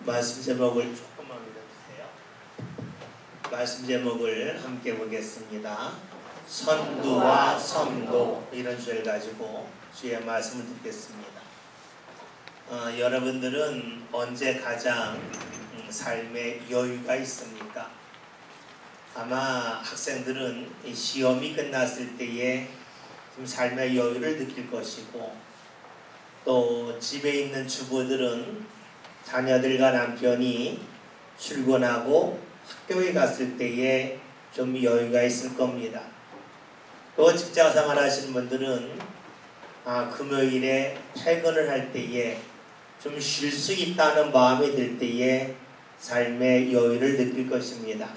말씀 제목을 조금만 올려주세요. 말씀 제목을 함께 보겠습니다. 선두와 선도, 이런 주제를 가지고 주의 말씀을 듣겠습니다. 여러분들은 언제 가장 삶에 여유가 있습니까? 아마 학생들은 이 시험이 끝났을 때에 좀 삶의 여유를 느낄 것이고, 또 집에 있는 주부들은 자녀들과 남편이 출근하고 학교에 갔을 때에 좀 여유가 있을 겁니다. 또 직장생활 하시는 분들은 금요일에 퇴근을 할 때에 좀 쉴 수 있다는 마음이 들 때에 삶의 여유를 느낄 것입니다.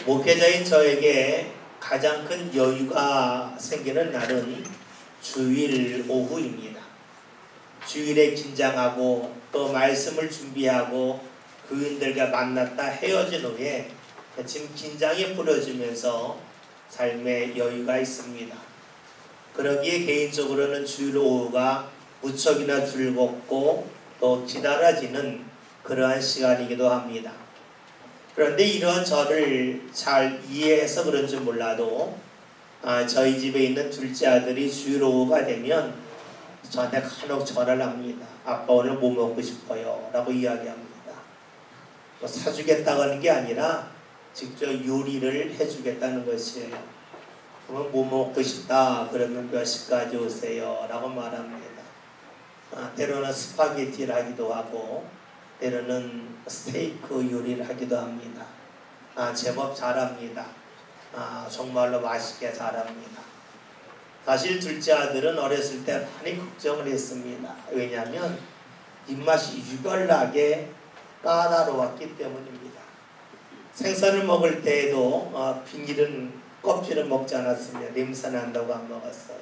목회자인 저에게 가장 큰 여유가 생기는 날은 주일 오후입니다. 주일에 긴장하고 또 말씀을 준비하고 교인들과 만났다 헤어진 후에 지금 긴장이 풀어지면서 삶의 여유가 있습니다. 그러기에 개인적으로는 주일 오후가 무척이나 즐겁고 또 기다려지는 그러한 시간이기도 합니다. 그런데 이런 저를 잘 이해해서 그런지 몰라도 저희 집에 있는 둘째 아들이 주일 오후가 되면 저한테 간혹 전화를 합니다. 아빠 오늘 뭐 먹고 싶어요? 라고 이야기합니다. 뭐 사주겠다고 하는 게 아니라 직접 요리를 해주겠다는 것이에요. 그러면 뭐 먹고 싶다 그러면 몇 시까지 오세요? 라고 말합니다. 때로는 스파게티를 하기도 하고 때로는 스테이크 요리를 하기도 합니다. 제법 잘합니다. 정말로 맛있게 잘합니다. 사실 둘째 아들은 어렸을 때 많이 걱정을 했습니다. 왜냐하면 입맛이 유별나게 까다로웠기 때문입니다. 생선을 먹을 때에도 비닐은 껍질을 먹지 않았으며 냄새 난다고 안 먹었어요.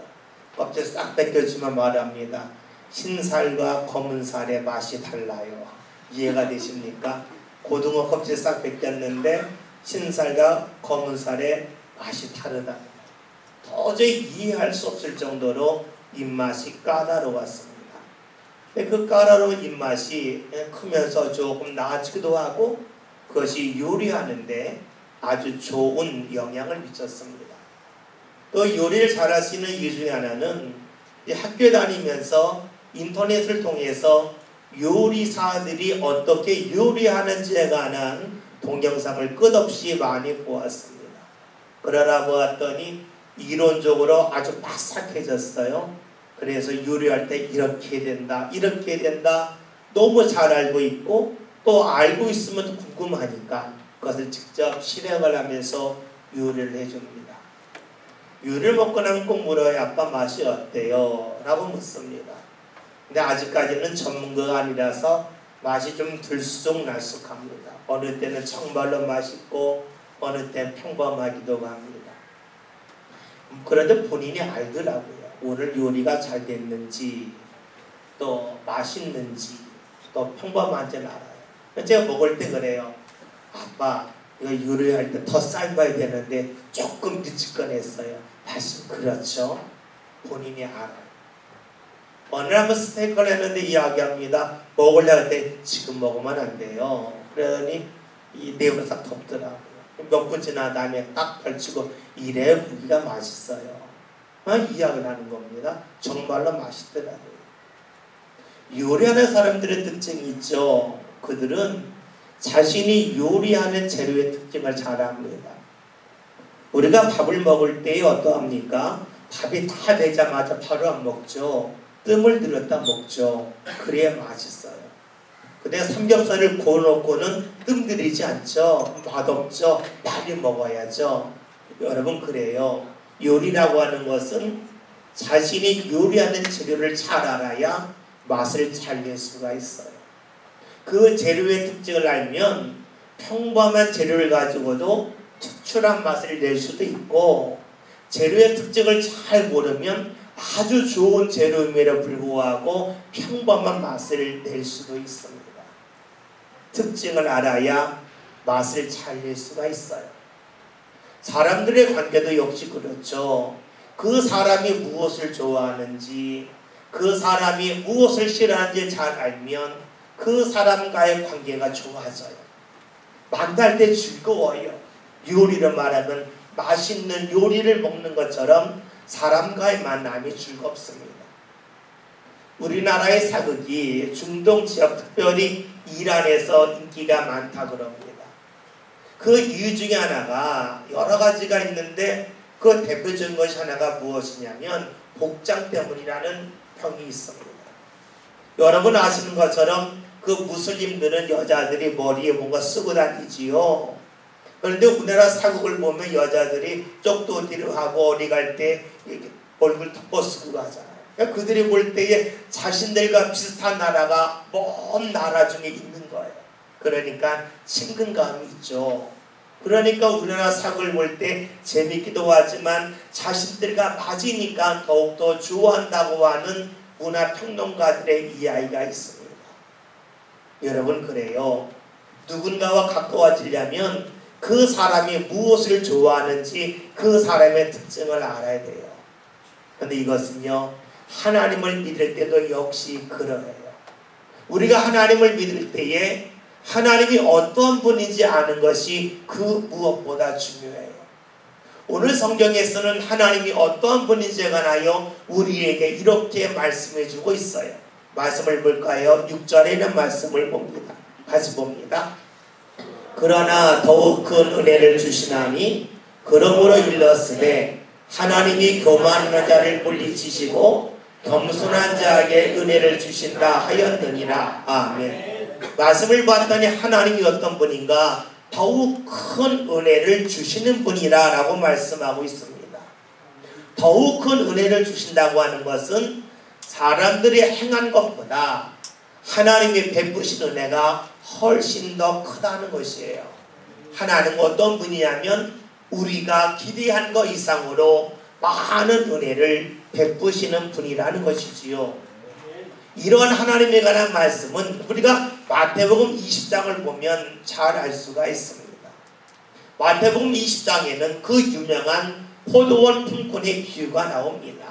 껍질 싹 벗겨주면 말합니다. 흰살과 검은 살의 맛이 달라요. 이해가 되십니까? 고등어 껍질 싹 벗겼는데 흰살과 검은 살의 맛이 다르다. 도저히 이해할 수 없을 정도로 입맛이 까다로웠습니다. 그 까다로운 입맛이 크면서 조금 나아지기도 하고 그것이 요리하는데 아주 좋은 영향을 미쳤습니다. 또 요리를 잘할 수 있는 이유 중에 하나는 학교에 다니면서 인터넷을 통해서 요리사들이 어떻게 요리하는지에 관한 동영상을 끝없이 많이 보았습니다. 그러다 보았더니 이론적으로 아주 바삭해졌어요. 그래서 요리할 때 이렇게 된다, 이렇게 된다 너무 잘 알고 있고 또 알고 있으면 궁금하니까 그것을 직접 실행을 하면서 요리를 해줍니다. 요리를 먹고 나면 꼭 물어요. 아빠 맛이 어때요? 라고 묻습니다. 근데 아직까지는 전문가가 아니라서 맛이 좀 들쑥날쑥합니다. 어느 때는 정말로 맛있고 어느 때는 평범하기도 합니다. 그런데 본인이 알더라고요. 오늘 요리가 잘 됐는지 또 맛있는지 또 평범한지는 알아요. 제가 먹을 때 그래요. 아빠 이거 요리할 때 더 삶아야 되는데 조금 미치꺼냈어요. 말씀 그렇죠. 본인이 알아요. 어느 날 한번 스테이크를 했는데 이야기합니다. 먹으려고 할 때 지금 먹으면 안 돼요. 그러더니 이 내용을 싹 덮더라고요. 몇 분 지난 다음에 딱 펼치고 이래야 고기가 맛있어요. 이야기를 하는 겁니다. 정말로 맛있더라고요. 요리하는 사람들의 특징이 있죠. 그들은 자신이 요리하는 재료의 특징을 잘 압니다. 우리가 밥을 먹을 때 어떠합니까? 밥이 다 되자마자 바로 안 먹죠. 뜸을 들였다 먹죠. 그래야 맛있어요. 근데 삼겹살을 구워놓고는 뜸 들이지 않죠. 맛없죠. 빨리 먹어야죠. 여러분 그래요. 요리라고 하는 것은 자신이 요리하는 재료를 잘 알아야 맛을 잘 낼 수가 있어요. 그 재료의 특징을 알면 평범한 재료를 가지고도 특출한 맛을 낼 수도 있고, 재료의 특징을 잘 모르면 아주 좋은 재료임에도 불구하고 평범한 맛을 낼 수도 있습니다. 특징을 알아야 맛을 잘 낼 수가 있어요. 사람들의 관계도 역시 그렇죠. 그 사람이 무엇을 좋아하는지, 그 사람이 무엇을 싫어하는지 잘 알면 그 사람과의 관계가 좋아져요. 만날 때 즐거워요. 요리를 말하면 맛있는 요리를 먹는 것처럼 사람과의 만남이 즐겁습니다. 우리나라의 사극이 중동 지역, 특별히 이란에서 인기가 많다고 합니다. 그 이유 중에 하나가 여러 가지가 있는데 그 대표적인 것이 하나가 무엇이냐면 복장 때문이라는 평이 있습니다. 여러분 아시는 것처럼 그 무슬림들은 여자들이 머리에 뭔가 쓰고 다니지요. 그런데 우리나라 사극을 보면 여자들이 쪽도디를 하고 어디 갈 때 얼굴 덮어 쓰고 가잖아요. 그러니까 그들이 볼 때에 자신들과 비슷한 나라가 먼 나라 중에 있는 거예요. 그러니까 친근감이 있죠. 그러니까 우리나라 사극을 볼 때 재밌기도 하지만 자신들과 맞으니까 더욱더 좋아한다고 하는 문화평론가들의 이야기가 있습니다. 여러분 그래요. 누군가와 가까워지려면 그 사람이 무엇을 좋아하는지 그 사람의 특징을 알아야 돼요. 그런데 이것은요, 하나님을 믿을 때도 역시 그러해요. 우리가 하나님을 믿을 때에 하나님이 어떤 분인지 아는 것이 그 무엇보다 중요해요. 오늘 성경에서는 하나님이 어떤 분인지에 관하여 우리에게 이렇게 말씀해 주고 있어요. 말씀을 볼까요? 6절에 있는 말씀을 봅니다. 같이 봅니다. 그러나 더욱 큰 은혜를 주시나니 그러므로 일렀으되 하나님이 교만한 자를 물리치시고 겸손한 자에게 은혜를 주신다 하였느니라. 아멘. 말씀을 봤더니 하나님이 어떤 분인가? 더욱 큰 은혜를 주시는 분이라 라고 말씀하고 있습니다. 더욱 큰 은혜를 주신다고 하는 것은 사람들이 행한 것보다 하나님이 베푸신 은혜가 훨씬 더 크다는 것이에요. 하나님은 어떤 분이냐면 우리가 기대한 것 이상으로 많은 은혜를 베푸시는 분이라는 것이지요. 이런 하나님에 관한 말씀은 우리가 마태복음 20장을 보면 잘 알 수가 있습니다. 마태복음 20장에는 그 유명한 포도원 품꾼의 비유가 나옵니다.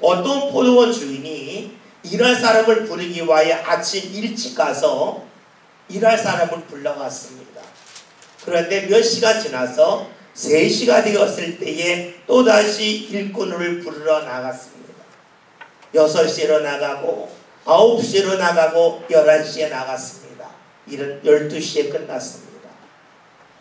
어떤 포도원 주인이 일할 사람을 부르기 위하여 아침 일찍 가서 일할 사람을 불러갔습니다. 그런데 몇 시간 지나서 3시가 되었을 때에 또다시 일꾼을 부르러 나갔습니다. 6시로 나가고 9시로 나가고 11시에 나갔습니다. 일은 12시에 끝났습니다.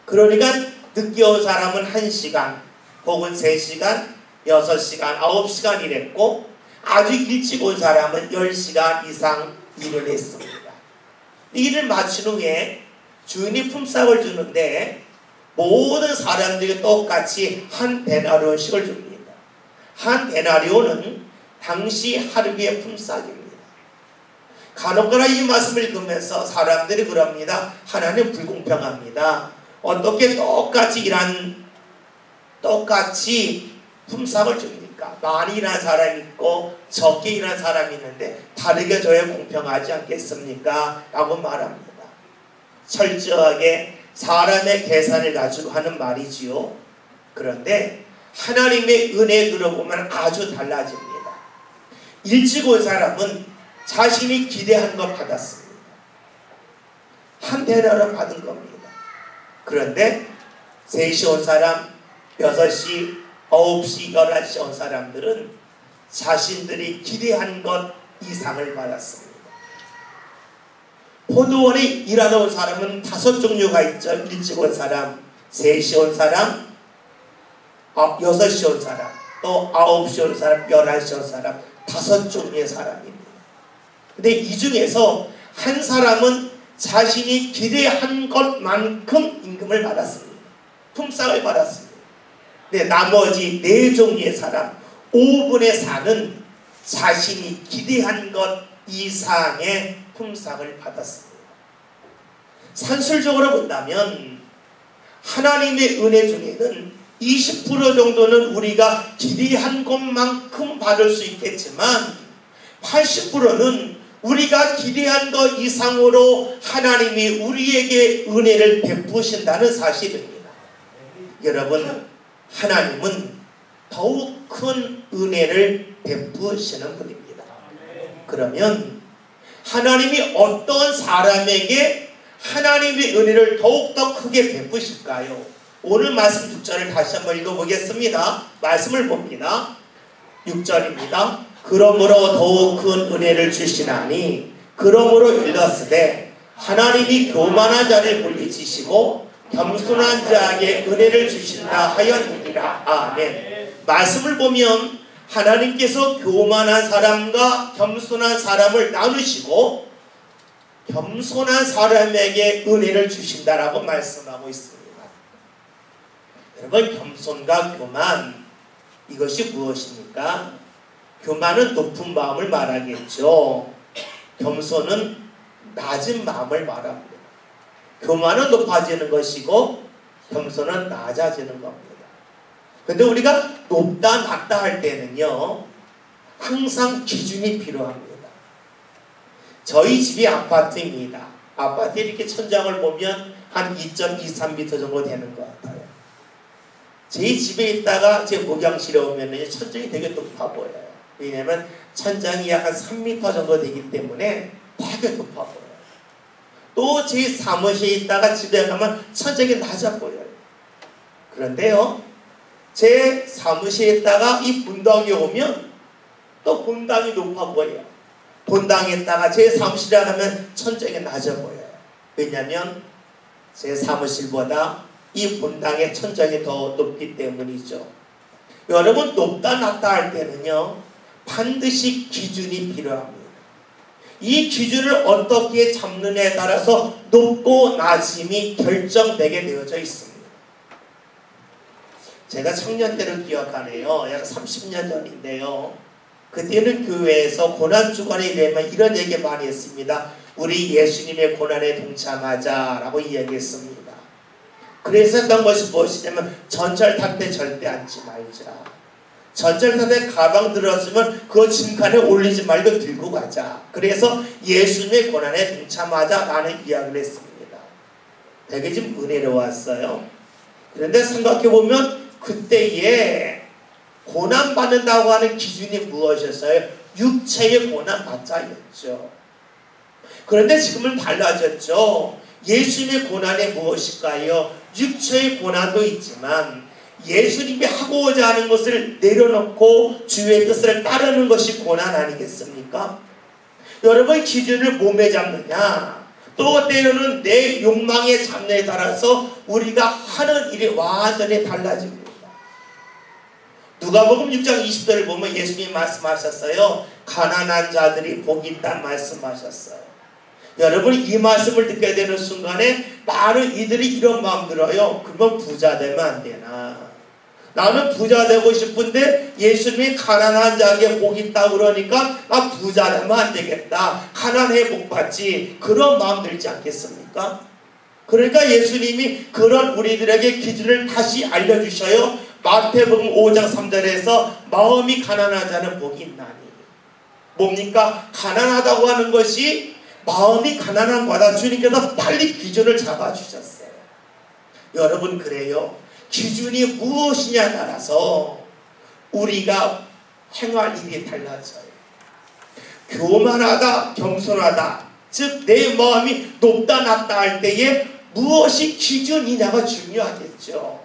그러니까 늦게 온 사람은 1시간 혹은 3시간, 6시간, 9시간 일했고 아주 일찍 온 사람은 10시간 이상 일을 했습니다. 일을 마친 후에 주인이 품삯을 주는데 모든 사람들이 똑같이 한 데나리온씩을 줍니다. 한 데나리온은 당시 하루의 품삯입니다. 간혹가다 이 말씀을 읽으면서 사람들이 그럽니다. 하나님 불공평합니다. 어떻게 똑같이 품삯을 줍니까? 많이 일한 사람이 있고 적게 일한 사람이 있는데 다르게 줘야 공평하지 않겠습니까? 라고 말합니다. 철저하게 사람의 계산을 가지고 하는 말이지요. 그런데 하나님의 은혜 들어보면 아주 달라집니다. 일찍 온 사람은 자신이 기대한 것 받았습니다. 한 데나리온 받은 겁니다. 그런데 3시 온 사람, 6시, 9시, 11시 온 사람들은 자신들이 기대한 것 이상을 받았습니다. 포도원에 일하러 온 사람은 5 종류가 있죠. 일찍 온 사람, 3시 온 사람, 6시 온 사람, 또 9시 온 사람, 11시 온 사람, 5 종류의 사람입니다. 근데 이 중에서 한 사람은 자신이 기대한 것만큼 임금을 받았습니다. 품삯을 받았습니다. 근데 나머지 4 종류의 사람, 5분의 4는 자신이 기대한 것 이상의 품삯을 받았습니다. 산술적으로 본다면 하나님의 은혜 중에는 20% 정도는 우리가 기대한 것만큼 받을 수 있겠지만 80%는 우리가 기대한 것 이상으로 하나님이 우리에게 은혜를 베푸신다는 사실입니다. 여러분, 하나님은 더욱 큰 은혜를 베푸시는 분입니다. 그러면 하나님이 어떤 사람에게 하나님의 은혜를 더욱더 크게 베푸실까요? 오늘 말씀 6절을 다시 한번 읽어보겠습니다. 말씀을 봅니다. 6절입니다. 그러므로 더욱 큰 은혜를 주시나니 그러므로 일렀으되 하나님이 교만한 자를 물리치시고 겸손한 자에게 은혜를 주신다 하였느니라. 아멘. 말씀을 보면 하나님께서 교만한 사람과 겸손한 사람을 나누시고 겸손한 사람에게 은혜를 주신다라고 말씀하고 있습니다. 여러분, 겸손과 교만, 이것이 무엇입니까? 교만은 높은 마음을 말하겠죠. 겸손은 낮은 마음을 말합니다. 교만은 높아지는 것이고 겸손은 낮아지는 겁니다. 근데 우리가 높다 낮다 할 때는요, 항상 기준이 필요합니다. 저희 집이 아파트입니다. 아파트 이렇게 천장을 보면 한 2.23m 정도 되는 것 같아요. 제 집에 있다가 제 목욕실에 오면 천장이 되게 높아 보여요. 왜냐하면 천장이 약 한 3m 정도 되기 때문에 되게 높아 보여요. 또 제 사무실에 있다가 집에 가면 천장이 낮아 보여요. 그런데요, 제 사무실에 있다가 이 본당에 오면 또 본당이 높아 보여요. 본당에 있다가 제 사무실에 가면 천장이 낮아 보여요. 왜냐하면 제 사무실보다 이 본당의 천장이 더 높기 때문이죠. 여러분, 높다 낮다 할 때는요, 반드시 기준이 필요합니다. 이 기준을 어떻게 잡느냐에 따라서 높고 낮음이 결정되게 되어져 있습니다. 제가 청년 때를 기억하네요. 약 30년 전인데요. 그때는 교회에서 고난주간에 되면 이런 얘기 많이 했습니다. 우리 예수님의 고난에 동참하자 라고 이야기했습니다. 그래서 했던 것이 무엇이냐면 전철 탈 때 절대 앉지 말자. 전철 탈 때 가방 들었으면 그거 짐칸에 올리지 말고 들고 가자. 그래서 예수님의 고난에 동참하자 라는 이야기를 했습니다. 되게 좀 은혜로웠어요. 그런데 생각해보면 그때에 고난받는다고 하는 기준이 무엇이었어요? 육체의 고난받자였죠. 그런데 지금은 달라졌죠. 예수님의 고난이 무엇일까요? 육체의 고난도 있지만 예수님이 하고자 하는 것을 내려놓고 주의 뜻을 따르는 것이 고난 아니겠습니까? 여러분, 기준을 몸에 잡느냐, 또 때로는 내 욕망의 잡느냐에 따라서 우리가 하는 일이 완전히 달라집니다. 누가복음 6장 20절을 보면 예수님이 말씀하셨어요. 가난한 자들이 복이 있다는 말씀하셨어요. 여러분, 이 말씀을 듣게 되는 순간에 많은 이들이 이런 마음 들어요. 그러면 부자 되면 안 되나? 나는 부자 되고 싶은데 예수님이 가난한 자에게 복이 있다고 그러니까 나 부자 되면 안 되겠다. 가난해 복 받지. 그런 마음 들지 않겠습니까? 그러니까 예수님이 그런 우리들에게 기준을 다시 알려주셔요. 마태복음 5장 3절에서 마음이 가난한 자는 복이 있나니. 뭡니까? 가난하다고 하는 것이 마음이 가난한 거다. 주님께서 빨리 기준을 잡아주셨어요. 여러분, 그래요. 기준이 무엇이냐에 따라서 우리가 행할 일이 달라져요. 교만하다, 겸손하다, 즉 내 마음이 높다 낮다 할 때에 무엇이 기준이냐가 중요하겠죠.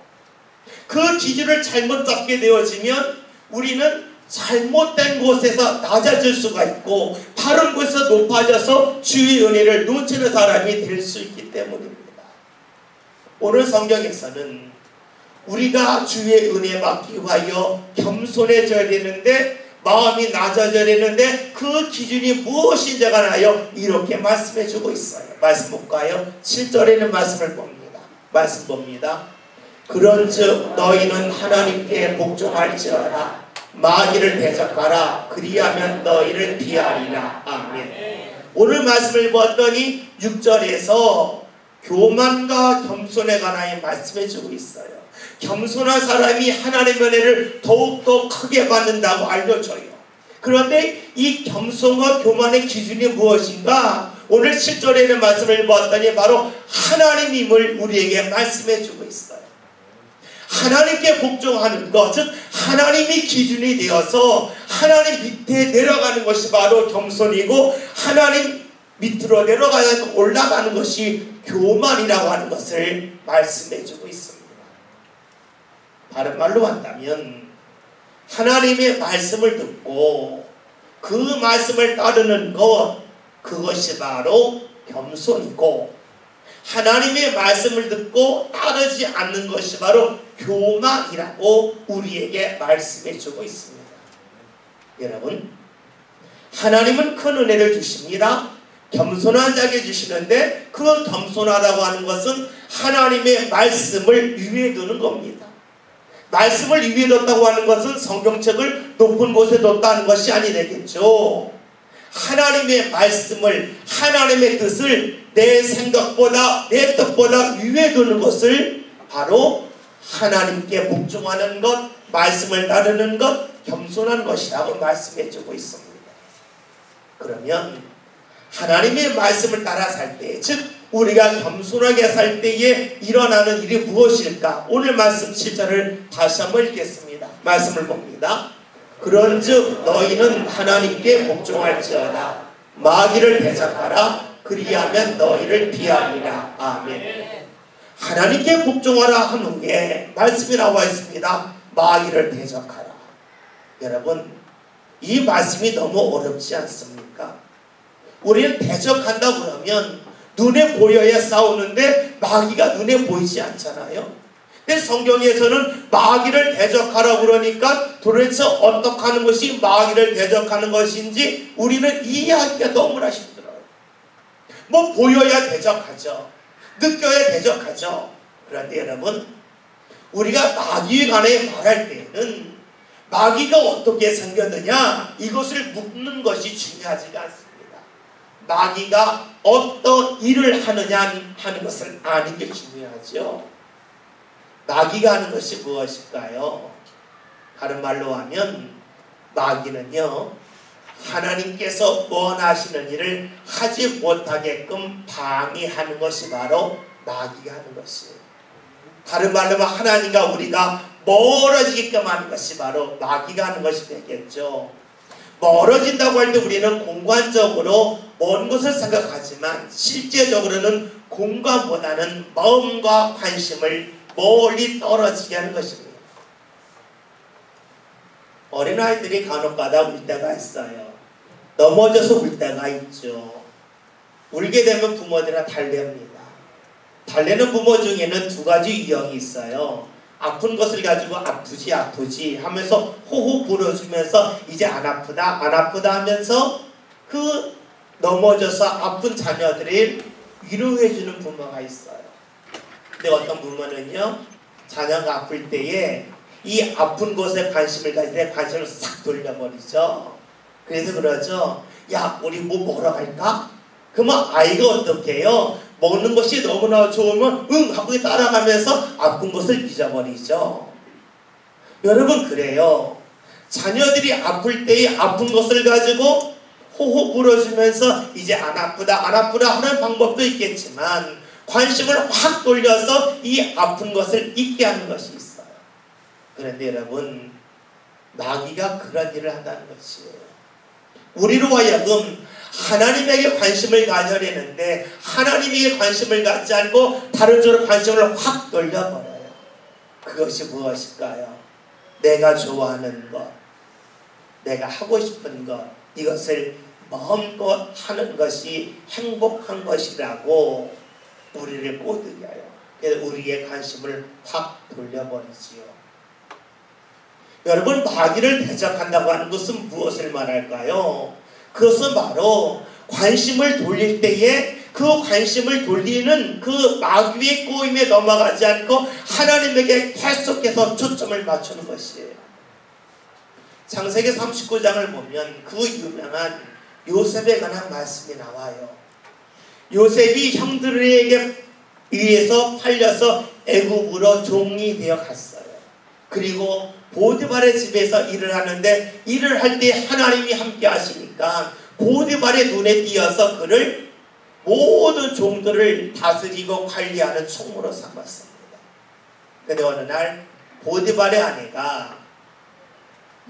그 기준을 잘못 잡게 되어지면 우리는 잘못된 곳에서 낮아질 수가 있고 바른 곳에서 높아져서 주의 은혜를 놓치는 사람이 될 수 있기 때문입니다. 오늘 성경에서는 우리가 주의 은혜 받기 위하여 겸손해져야 되는데 마음이 낮아져야 되는데 그 기준이 무엇인지에 관하여 이렇게 말씀해 주고 있어요. 말씀 볼까요? 7절에는 말씀을 봅니다. 말씀 봅니다. 그런즉 너희는 하나님께 복종할지어다. 마귀를 대적하라. 그리하면 너희를 피하리라. 아멘. 오늘 말씀을 보았더니 6절에서 교만과 겸손에 관하여 말씀해 주고 있어요. 겸손한 사람이 하나님의 은혜를 더욱더 크게 받는다고 알려줘요. 그런데 이 겸손과 교만의 기준이 무엇인가? 오늘 7절에 있는 말씀을 보았더니 바로 하나님임을 우리에게 말씀해 주고 있어요. 하나님께 복종하는 것, 즉 하나님이 기준이 되어서 하나님 밑에 내려가는 것이 바로 겸손이고 하나님 밑으로 내려가야 올라가는 것이 교만이라고 하는 것을 말씀해주고 있습니다. 다른 말로 한다면 하나님의 말씀을 듣고 그 말씀을 따르는 것, 그것이 바로 겸손이고, 하나님의 말씀을 듣고 따르지 않는 것이 바로 교만이라고 우리에게 말씀해주고 있습니다. 여러분, 하나님은 큰 은혜를 주십니다. 겸손한 자에게 주시는데, 그 겸손하다고 하는 것은 하나님의 말씀을 위에 두는 겁니다. 말씀을 위에 뒀다고 하는 것은 성경책을 높은 곳에 뒀다는 것이 아니 되겠죠. 하나님의 말씀을, 하나님의 뜻을 내 생각보다, 내 뜻보다 위에 두는 것을 바로 하나님께 복종하는 것, 말씀을 따르는 것, 겸손한 것이라고 말씀해주고 있습니다. 그러면 하나님의 말씀을 따라 살 때, 즉 우리가 겸손하게 살 때에 일어나는 일이 무엇일까? 오늘 말씀 7절을 다시 한번 읽겠습니다. 말씀을 봅니다. 그런즉 너희는 하나님께 복종할지어다. 마귀를 대적하라. 그리하면 너희를 피하리라. 아멘. 하나님께 복종하라 한 후에 말씀이 나와 있습니다. 마귀를 대적하라. 여러분, 이 말씀이 너무 어렵지 않습니까? 우리는 대적한다 그러면 눈에 보여야 싸우는데 마귀가 눈에 보이지 않잖아요. 근데 성경에서는 마귀를 대적하라고 그러니까 도대체 어떻게 하는 것이 마귀를 대적하는 것인지 우리는 이해하기가 너무나 힘들어요. 뭐 보여야 대적하죠. 느껴야 대적하죠. 그런데 여러분, 우리가 마귀에 관해 말할 때에는 마귀가 어떻게 생겼느냐, 이것을 묻는 것이 중요하지가 않습니다. 마귀가 어떤 일을 하느냐 하는 것을 아는 게 중요하죠. 마귀가 하는 것이 무엇일까요? 다른 말로 하면 마귀는요, 하나님께서 원하시는 일을 하지 못하게끔 방해하는 것이 바로 마귀가 하는 것이에요. 다른 말로 하면 하나님과 우리가 멀어지게끔 하는 것이 바로 마귀가 하는 것이 되겠죠. 멀어진다고 할 때 우리는 공간적으로 먼 것을 생각하지만 실제적으로는 공간보다는 마음과 관심을 멀리 떨어지게 하는 것입니다. 어린아이들이 간혹가다 울 때가 있어요. 넘어져서 울 때가 있죠. 울게 되면 부모들은 달래합니다. 달래는 부모 중에는 두 가지 유형이 있어요. 아픈 것을 가지고 아프지 하면서 호호 불어주면서 이제 안 아프다 하면서 그 넘어져서 아픈 자녀들을 위로해주는 부모가 있어요. 근데 어떤 부모는요, 자녀가 아플 때에 이 아픈 곳에 관심을 가질 때 관심을 싹 돌려버리죠. 그래서 그러죠. 야, 우리 뭐 먹으러 갈까? 그러면 아이가 어떻게 해요? 먹는 것이 너무나 좋으면 응 하고 따라가면서 아픈 것을 잊어버리죠. 여러분, 그래요. 자녀들이 아플 때의 아픈 것을 가지고 호호 불어주면서 이제 안 아프다 하는 방법도 있겠지만 관심을 확 돌려서 이 아픈 것을 잊게 하는 것이 있어요. 그런데 여러분, 마귀가 그런 일을 한다는 것이에요. 우리로 하여금 하나님에게 관심을 가져내는데 하나님에게 관심을 갖지 않고 다른 쪽으로 관심을 확 돌려버려요. 그것이 무엇일까요? 내가 좋아하는 것, 내가 하고 싶은 것, 이것을 마음껏 하는 것이 행복한 것이라고 우리를 꼬드겨요. 그래서 우리의 관심을 확 돌려버리지요. 여러분, 마귀를 대적한다고 하는 것은 무엇을 말할까요? 그것은 바로 관심을 돌릴 때에 그 관심을 돌리는 그 마귀의 꼬임에 넘어가지 않고 하나님에게 계속해서 초점을 맞추는 것이에요. 창세기 39장을 보면 그 유명한 요셉에 관한 말씀이 나와요. 요셉이 형들에게 의해서 팔려서 애굽으로 종이 되어 갔어요. 그리고 보디발의 집에서 일을 하는데 일을 할 때 하나님이 함께 하시니까 보디발의 눈에 띄어서 그를 모든 종들을 다스리고 관리하는 총무로 삼았습니다. 그런데 어느 날 보디발의 아내가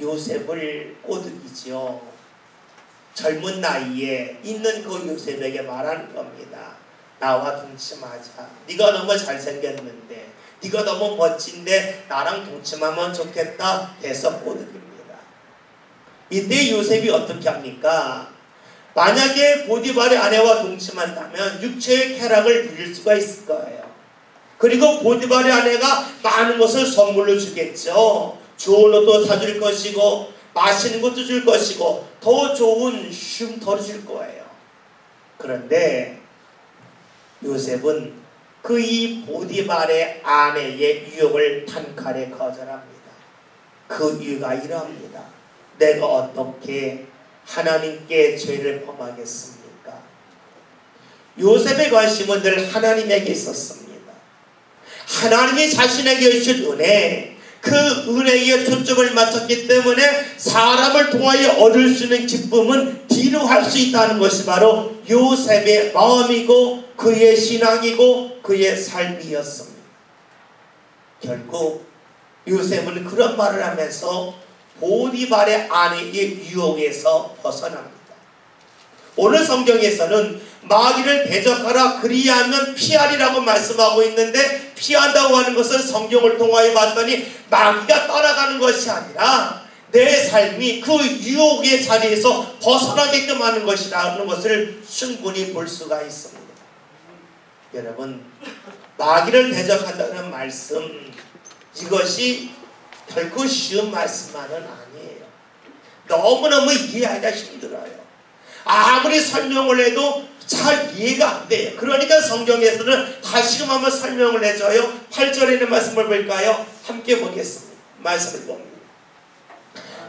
요셉을 꼬드기지요. 젊은 나이에 있는 그 요셉에게 말하는 겁니다. 나와 동침하자. 네가 너무 잘생겼는데, 네가 너무 멋진데 나랑 동침하면 좋겠다 해서 꼬드깁니다. 이때 요셉이 어떻게 합니까? 만약에 보디발의 아내와 동침한다면 육체의 쾌락을 누릴 수가 있을 거예요. 그리고 보디발의 아내가 많은 것을 선물로 주겠죠. 좋은 옷도 사줄 것이고 맛있는 것도 줄 것이고 더 좋은 쉼터를 줄 거예요. 그런데 요셉은 그 이 보디발의 아내의 유혹을 단칼에 거절합니다. 그 이유가 이러합니다. 내가 어떻게 하나님께 죄를 범하겠습니까? 요셉의 관심은 늘 하나님에게 있었습니다. 하나님이 자신에게 주신 은혜, 그 은혜에 초점을 맞췄기 때문에 사람을 통하여 얻을 수 있는 기쁨은 뒤로 할 수 있다는 것이 바로 요셉의 마음이고 그의 신앙이고 그의 삶이었습니다. 결국 요셉은 그런 말을 하면서 보디발의 아내의 유혹에서 벗어납니다. 오늘 성경에서는 마귀를 대적하라 그리하면 피하리라고 말씀하고 있는데, 피한다고 하는 것은 성경을 통하여 봤더니 마귀가 떠나가는 것이 아니라 내 삶이 그 유혹의 자리에서 벗어나게끔 하는 것이라는 것을 충분히 볼 수가 있습니다. 여러분, 마귀를 대적한다는 말씀, 이것이 결코 쉬운 말씀만은 아니에요. 너무너무 이해하기가 힘들어요. 아무리 설명을 해도 잘 이해가 안 돼요. 그러니까 성경에서는 다시금 한번 설명을 해줘요. 8절에 있는 말씀을 볼까요? 함께 보겠습니다. 말씀을 봅니다.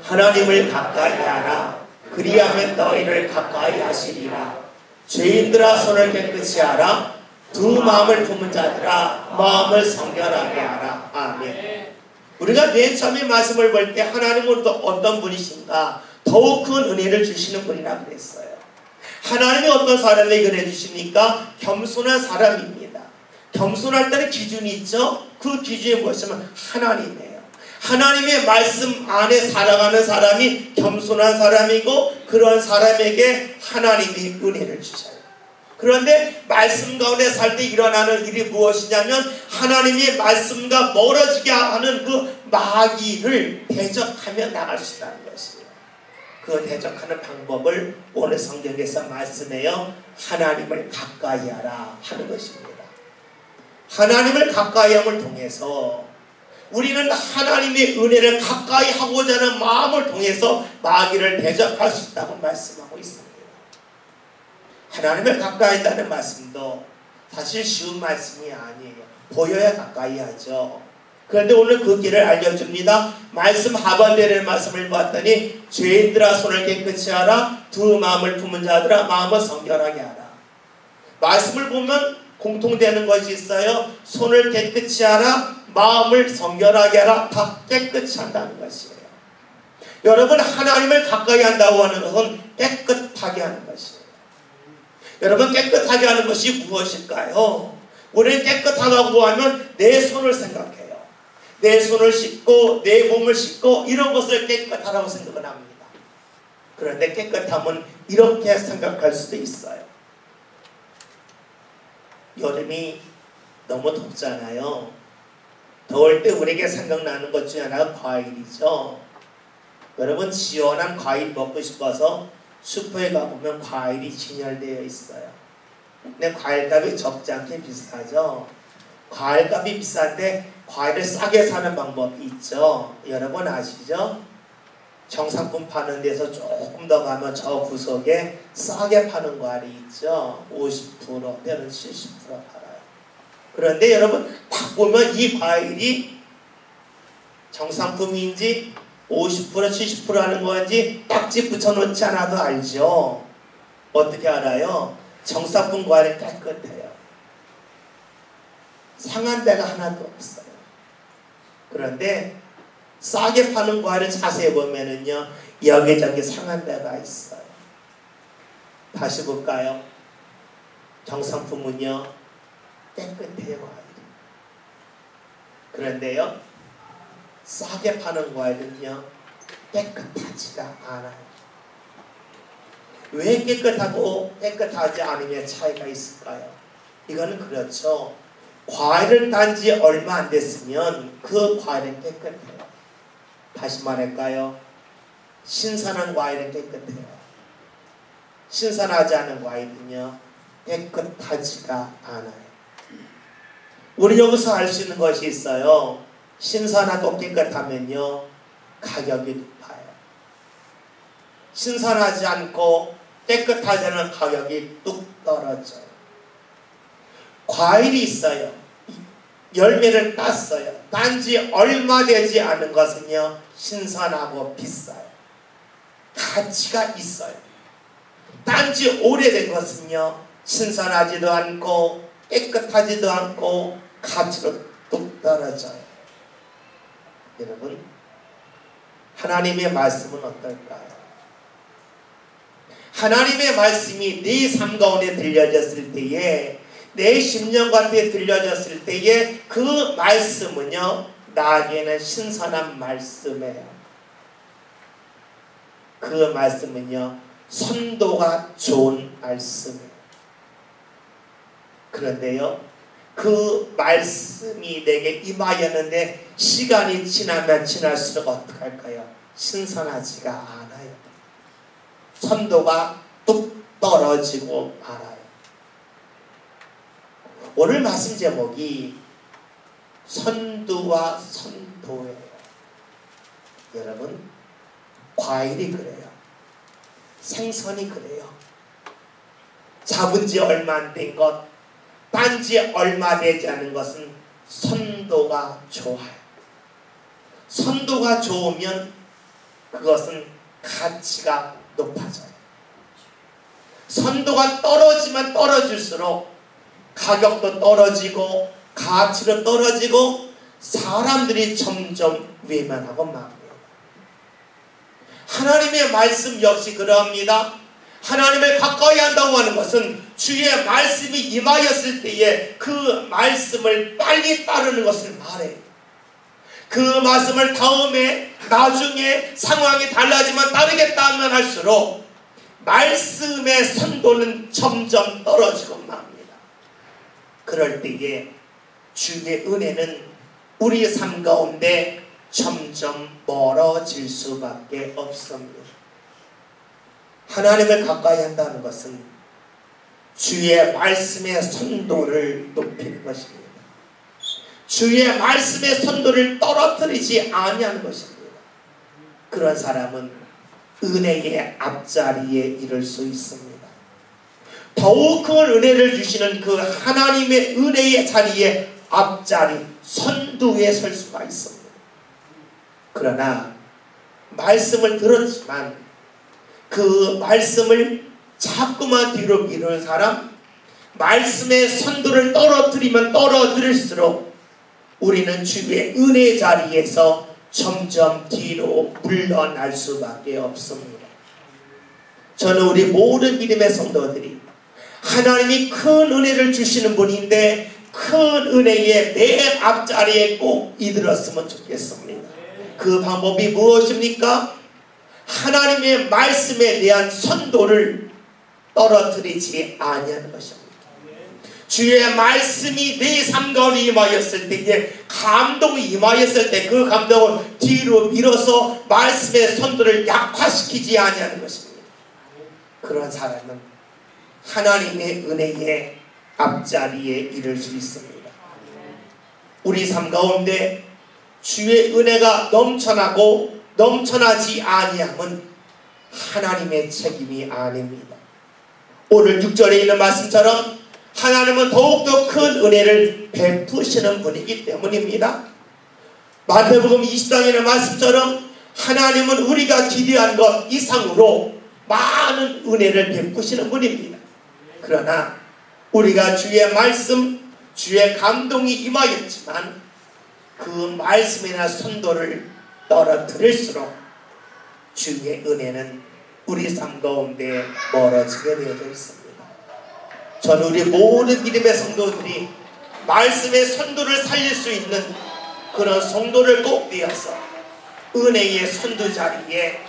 하나님을 가까이 하라. 그리하면 너희를 가까이 하시리라. 죄인들아 손을 깨끗이 하라. 두 마음을 품은 자들아 마음을 성결하게 하라. 아멘. 우리가 맨 처음에 말씀을 볼 때 하나님은 어떤 분이신가? 더욱 큰 은혜를 주시는 분이라 그랬어요. 하나님이 어떤 사람에게 은혜 주십니까? 겸손한 사람입니다. 겸손할 때는 기준이 있죠. 그 기준이 무엇이냐면 하나님이에요. 하나님의 말씀 안에 살아가는 사람이 겸손한 사람이고, 그런 사람에게 하나님이 은혜를 주셔요. 그런데 말씀 가운데 살 때 일어나는 일이 무엇이냐면 하나님의 말씀과 멀어지게 하는 그 마귀를 대적하며 나갈 수 있다는 것이에요. 그 대적하는 방법을 오늘 성경에서 말씀해요. 하나님을 가까이 하라 하는 것입니다. 하나님을 가까이 함을 통해서 우리는 하나님의 은혜를 가까이 하고자 하는 마음을 통해서 마귀를 대적할 수 있다고 말씀하고 있습니다. 하나님을 가까이 한다는 말씀도 사실 쉬운 말씀이 아니에요. 보여야 가까이 하죠. 그런데 오늘 그 길을 알려줍니다. 말씀 하반절의 말씀을 봤더니 죄인들아 손을 깨끗이 하라. 두 마음을 품은 자들아 마음을 성결하게 하라. 말씀을 보면 공통되는 것이 있어요. 손을 깨끗이 하라. 마음을 성결하게 하라. 다 깨끗이 한다는 것이에요. 여러분, 하나님을 가까이 한다고 하는 것은 깨끗하게 하는 것이에요. 여러분, 깨끗하게 하는 것이 무엇일까요? 우리는 깨끗하다고 하면 내 손을 생각해요. 내 손을 씻고 내 몸을 씻고 이런 것을 깨끗하다고 생각을 합니다. 그런데 깨끗함은 이렇게 생각할 수도 있어요. 여름이 너무 덥잖아요. 더울 때 우리에게 생각나는 것 중에 하나가 과일이죠. 여러분, 시원한 과일 먹고 싶어서 슈퍼에 가보면 과일이 진열되어 있어요. 근데 과일값이 적지 않게 비싸죠. 과일값이 비싼데 과일을 싸게 사는 방법이 있죠. 여러분 아시죠? 정상품 파는 데서 조금 더 가면 저 구석에 싸게 파는 과일이 있죠. 50% 때는 70% 팔아요. 그런데 여러분 딱 보면 이 과일이 정상품인지 50% 70% 하는 건지 딱지 붙여놓지 않아도 알죠. 어떻게 알아요? 정상품 과일은 깨끗해요. 상한 데가 하나도 없어요. 그런데 싸게 파는 과일을 자세히 보면은요, 여기저기 상한 데가 있어요. 다시 볼까요? 정상품은요 깨끗해요. 과일이. 그런데요 싸게 파는 과일은요 깨끗하지가 않아요. 왜 깨끗하고 깨끗하지 않으면 차이가 있을까요? 이거는 그렇죠. 과일을 딴 지 얼마 안 됐으면 그 과일은 깨끗해요. 다시 말할까요? 신선한 과일은 깨끗해요. 신선하지 않은 과일은요, 깨끗하지가 않아요. 우리 여기서 알 수 있는 것이 있어요. 신선하고 깨끗하면요, 가격이 높아요. 신선하지 않고 깨끗하지 않은 가격이 뚝 떨어져요. 과일이 있어요. 열매를 땄어요. 단지 얼마 되지 않은 것은요, 신선하고 비싸요. 가치가 있어요. 단지 오래된 것은요, 신선하지도 않고 깨끗하지도 않고 가치로 뚝 떨어져요. 여러분, 하나님의 말씀은 어떨까요? 하나님의 말씀이 네 삶 가운데 들려졌을 때에, 내 심령 가운데 들려졌을 때에 그 말씀은요, 나에게는 신선한 말씀이에요. 그 말씀은요, 선도가 좋은 말씀이에요. 그런데요, 그 말씀이 내게 임하였는데 시간이 지나면 지날수록 어떻게 할까요? 신선하지가 않아요. 선도가 뚝 떨어지고 말아요. 오늘 말씀 제목이 선두와 선도예요. 여러분, 과일이 그래요. 생선이 그래요. 잡은 지 얼마 안 된 것, 딴 지 얼마 되지 않은 것은 선도가 좋아요. 선도가 좋으면 그것은 가치가 높아져요. 선도가 떨어지면 떨어질수록 가격도 떨어지고 가치도 떨어지고 사람들이 점점 외면하고 맙니다. 하나님의 말씀 역시 그러합니다. 하나님을 가까이 한다고 하는 것은 주의 말씀이 임하였을 때에 그 말씀을 빨리 따르는 것을 말해요. 그 말씀을 다음에 나중에 상황이 달라지면 따르겠다 하면 할수록 말씀의 선도는 점점 떨어지고 맙니다. 그럴 때에 주의 은혜는 우리 삶 가운데 점점 멀어질 수밖에 없습니다. 하나님을 가까이 한다는 것은 주의 말씀의 선도를 높이는 것입니다. 주의 말씀의 선도를 떨어뜨리지 아니하는 것입니다. 그런 사람은 은혜의 앞자리에 이를 수 있습니다. 더욱 큰 은혜를 주시는 그 하나님의 은혜의 자리에 앞자리 선두에 설 수가 있습니다. 그러나 말씀을 들었지만 그 말씀을 자꾸만 뒤로 미루는 사람, 말씀의 선두를 떨어뜨리면 떨어뜨릴수록 우리는 주의 은혜 자리에서 점점 뒤로 물러날 수밖에 없습니다. 저는 우리 모든 믿음의 성도들이 하나님이 큰 은혜를 주시는 분인데 큰 은혜의 맨 앞자리에 꼭 이들었으면 좋겠습니다. 그 방법이 무엇입니까? 하나님의 말씀에 대한 선도를 떨어뜨리지 아니하는 것입니다. 주의 말씀이 내 삶 가운데 임하였을 때에 감동이 임하였을 때 그 감동을 뒤로 밀어서 말씀의 선도를 약화시키지 아니하는 것입니다. 그런 사람은 하나님의 은혜의 앞자리에 이를 수 있습니다. 우리 삶 가운데 주의 은혜가 넘쳐나고 넘쳐나지 아니함은 하나님의 책임이 아닙니다. 오늘 6절에 있는 말씀처럼 하나님은 더욱더 큰 은혜를 베푸시는 분이기 때문입니다. 마태복음 20장에 있는 말씀처럼 하나님은 우리가 기대한 것 이상으로 많은 은혜를 베푸시는 분입니다. 그러나 우리가 주의 말씀, 주의 감동이 임하였지만 그 말씀이나 선도를 떨어뜨릴수록 주의 은혜는 우리 삶 가운데 멀어지게 되어져 있습니다. 저는 우리 모든 믿음의 성도들이 말씀의 선도를 살릴 수 있는 그런 성도를 꼭 되어서 은혜의 선두 자리에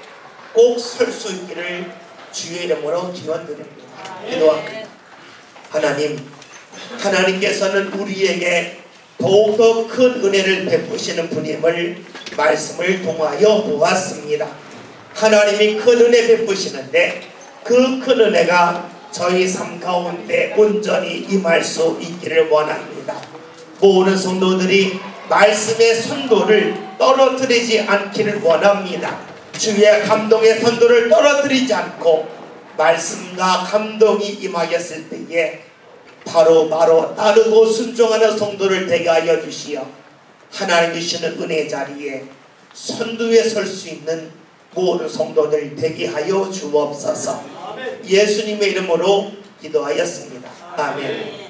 꼭 설 수 있기를 주의 이름으로 기원드립니다. 기도합니다. 하나님께서는 우리에게 더욱더 큰 은혜를 베푸시는 분임을 말씀을 통하여 보았습니다. 하나님이 큰 은혜 베푸시는데 그 큰 은혜가 저희 삶 가운데 온전히 임할 수 있기를 원합니다. 모든 성도들이 말씀의 선도를 떨어뜨리지 않기를 원합니다. 주의 감동의 선도를 떨어뜨리지 않고 말씀과 감동이 임하였을 때에 바로 따르고 순종하는 성도를 되게 하여 주시어 하나님이 주시는 은혜 자리에 선두에 설 수 있는 모든 성도들 되게 하여 주옵소서. 예수님의 이름으로 기도하였습니다. 아멘.